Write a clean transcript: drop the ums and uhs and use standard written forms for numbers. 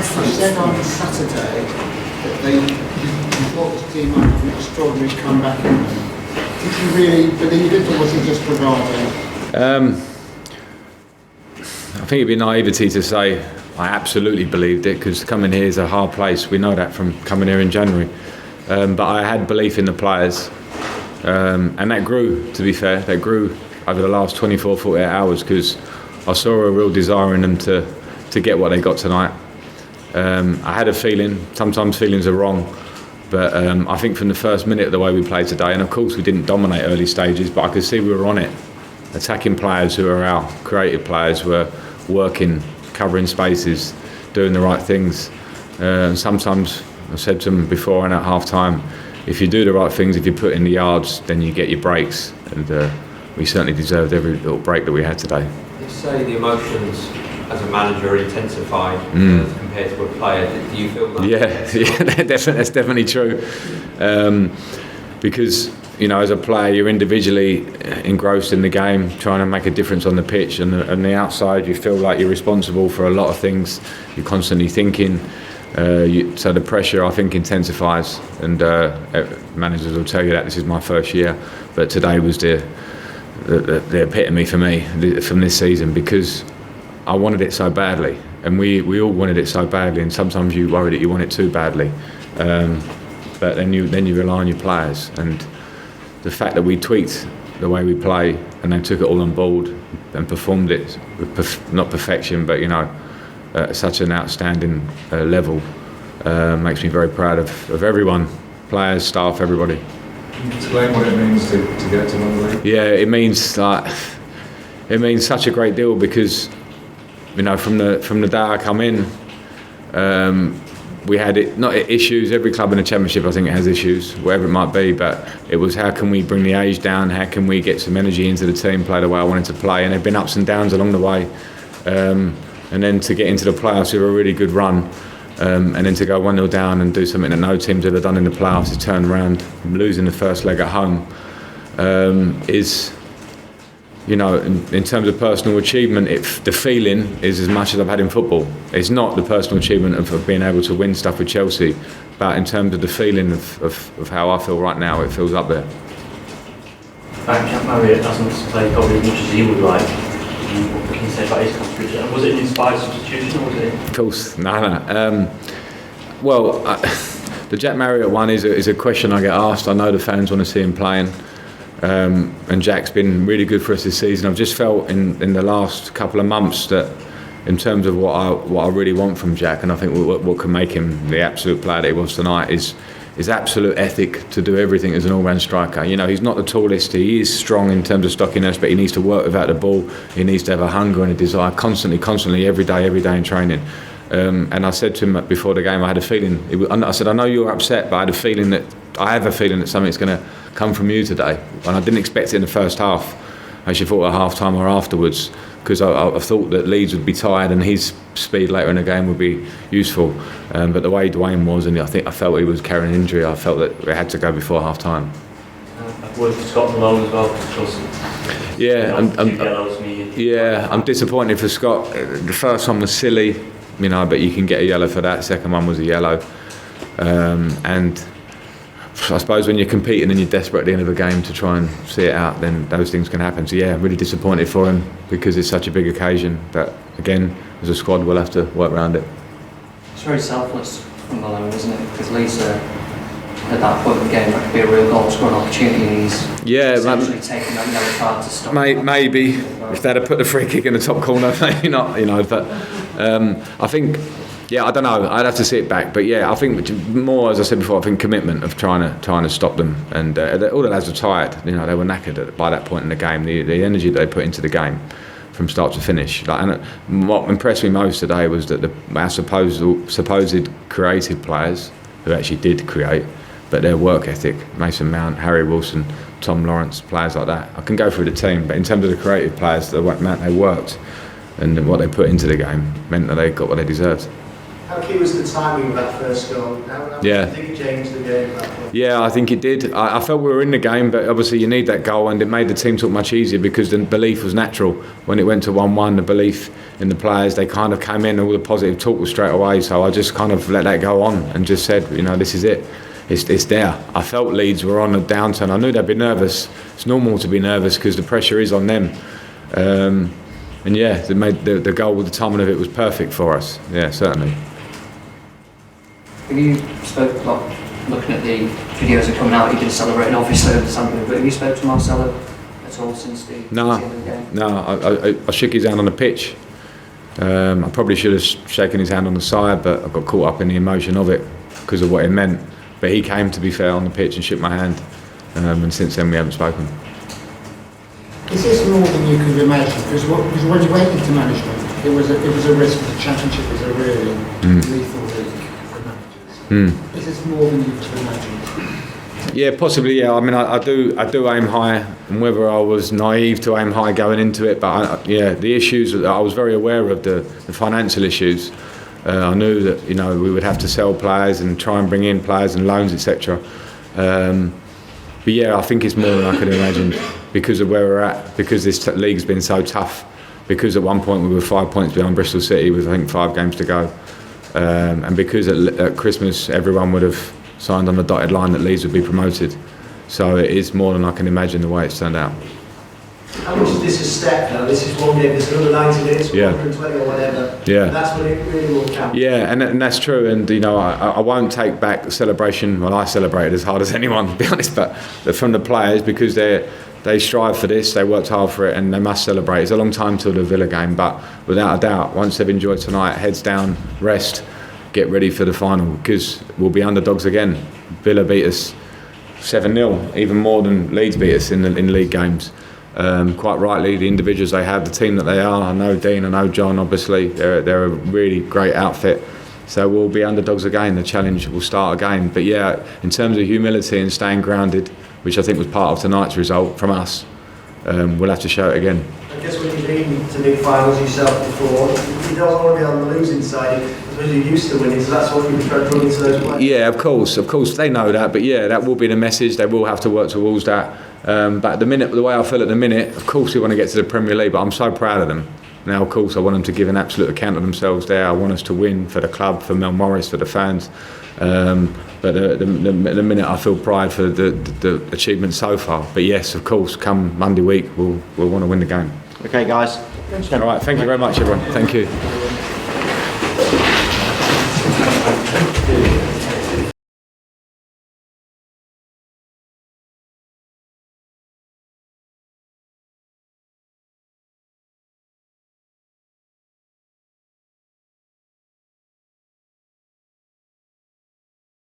said on Saturday that they thought the team had an extraordinary comeback in them. Did you really believe it, or was it just bravado? I think it'd be naivety to say I absolutely believed it, because coming here is a hard place. We know that from coming here in January. But I had belief in the players, and that grew, to be fair. That grew over the last 24, 48 hours, because I saw a real desire in them to get what they got tonight. I had a feeling, sometimes feelings are wrong, but I think from the first minute of the way we played today, and of course we didn't dominate early stages, but I could see we were on it. Attacking players who are our creative players were working, covering spaces, doing the right things. Sometimes, I said to them before and at half time, if you do the right things, if you put in the yards, then you get your breaks, and we certainly deserved every little break that we had today. You say the emotions as a manager intensified as compared to a player. Do you feel that? Yeah, that's definitely true. Because, you know, as a player, you're individually engrossed in the game, trying to make a difference on the pitch, and on the outside, you feel like you're responsible for a lot of things. You're constantly thinking. So the pressure, I think, intensifies, and managers will tell you that. This is my first year, but today was the epitome for me from this season, because I wanted it so badly, and we all wanted it so badly, and sometimes you worry that you want it too badly, but then you rely on your players, and the fact that we tweaked the way we play and they took it all on board and performed it with not perfection, but, you know, at such an outstanding level, makes me very proud of everyone, players, staff, everybody. Can you explain what it means to get to win the league? Yeah, it means such a great deal, because, you know, from the day I come in, we had issues. Every club in the Championship, I think, it has issues, whatever it might be. But it was, how can we bring the age down? How can we get some energy into the team, play the way I wanted to play? And there've been ups and downs along the way. And then to get into the playoffs with a really good run, and then to go 1-0 down and do something that no team's ever done in the playoffs, is turn around, losing the first leg at home, is, you know, in terms of personal achievement, the feeling is as much as I've had in football. It's not the personal achievement of being able to win stuff with Chelsea, but in terms of the feeling of how I feel right now, it feels up there. Frank Lampard hasn't played probably as much as he would like. What can you say about his contribution? Was it an inspired substitution, or was it? Of course, no. Well, the Jack Marriott one is a question I get asked. I know the fans want to see him playing, and Jack's been really good for us this season. I've just felt in the last couple of months that, in terms of what I really want from Jack, and I think what can make him the absolute player that he was tonight, is his absolute ethic to do everything as an all-round striker. You know, he's not the tallest, he is strong in terms of stockiness, but he needs to work without the ball. He needs to have a hunger and a desire constantly, every day in training. And I said to him before the game, I had a feeling, I said, I know you're upset, but I have a feeling that something's going to come from you today. And I didn't expect it in the first half. I actually thought at half-time or afterwards, because I thought that Leeds would be tired and his speed later in the game would be useful. But the way Dwayne was, and I felt he was carrying an injury, I felt that it had to go before half-time. I've worked for Scott Malone as well, because yeah, I'm disappointed for Scott. The first one was silly, you know, but you can get a yellow for that. Second one was a yellow, and I suppose when you're competing and you're desperate at the end of a game to try and see it out, then those things can happen. So yeah, really disappointed for him, because it's such a big occasion. But again, as a squad, we'll have to work around it. It's very selfless from Malone, isn't it? Because Leeds at that point in the game, that could be a real goal scoring opportunity, and he's essentially taking that yellow card to stop. Maybe if they'd have put the free kick in the top corner, maybe not, you know. But I think, yeah, I don't know. I'd have to see it back, but yeah, I think more, as I said before, I think commitment of trying to stop them, and all the lads were tired. You know, they were knackered by that point in the game. The energy that they put into the game from start to finish. And what impressed me most today was that our supposed creative players, who actually did create, but their work ethic, Mason Mount, Harry Wilson, Tom Lawrence, players like that. I can go through the team, but in terms of the creative players, they worked, and what they put into the game meant that they got what they deserved. How key was the timing of that first goal? How Yeah. do you think it changed the game at that point? Yeah, I think it did. I felt we were in the game, but obviously you need that goal, and it made the team talk much easier because the belief was natural. When it went to 1-1, the belief in the players, they kind of came in, all the positive talk was straight away. So I just kind of let that go on and just said, this is it. It's there. I felt Leeds were on a downturn. I knew they'd be nervous. It's normal to be nervous because the pressure is on them. And yeah, they made the goal with the timing of it was perfect for us. Yeah, certainly. Have you spoke, looking at the videos that are coming out, you've been celebrating obviously, understandably, but have you spoke to Marcelo at all since the end of the game? No, I shook his hand on the pitch. I probably should have shaken his hand on the side, but I got caught up in the emotion of it because of what it meant. But he came, to be fair, on the pitch and shook my hand. And since then we haven't spoken. Is this more than you could imagine? Because when you went into management, it was a risk. The Championship was a really lethal league for managers. Is this more than you could imagine? Yeah, possibly. Yeah, I mean, I do aim high, and whether I was naive to aim high going into it, but the issues. I was very aware of the financial issues. I knew that we would have to sell players and try and bring in players and loans, etc. But yeah, I think it's more than I could imagine because of where we're at, because this league's been so tough, because at one point we were 5 points behind Bristol City with I think 5 games to go, and because at Christmas everyone would have signed on the dotted line that Leeds would be promoted. So it is more than I can imagine the way it's turned out. How much is this a step now? This is one game, there's another 90 minutes, Yeah. 120 or whatever. Yeah. That's when it really will count. Yeah, and that's true. And I won't take back the celebration. Well, I celebrated as hard as anyone, to be honest. But from the players, because they strive for this, they worked hard for it, and they must celebrate. It's a long time till the Villa game, but without a doubt, once they've enjoyed tonight, heads down, rest, get ready for the final, because we'll be underdogs again. Villa beat us 7-0, even more than Leeds beat us in league games. Quite rightly, the individuals they have, the team that they are. I know Dean, I know John. Obviously, they're a really great outfit. So we'll be underdogs again. The challenge will start again. But yeah, in terms of humility and staying grounded, which I think was part of tonight's result from us, we'll have to show it again. I guess when you've been to big finals yourself before, you don't want to be on the losing side. Because you're used to winning, so that's what you've tried to run into those players. Yeah, of course, they know that. But yeah, that will be the message. They will have to work towards that. But at the minute, the way I feel at the minute, of course we want to get to the Premier League, but I'm so proud of them. Now, of course, I want them to give an absolute account of themselves there. I want us to win for the club, for Mel Morris, for the fans. But the minute I feel pride for the achievement so far. But yes, of course, come Monday week, we'll want to win the game. Okay, guys. All right, thank you very much, everyone. Thank you.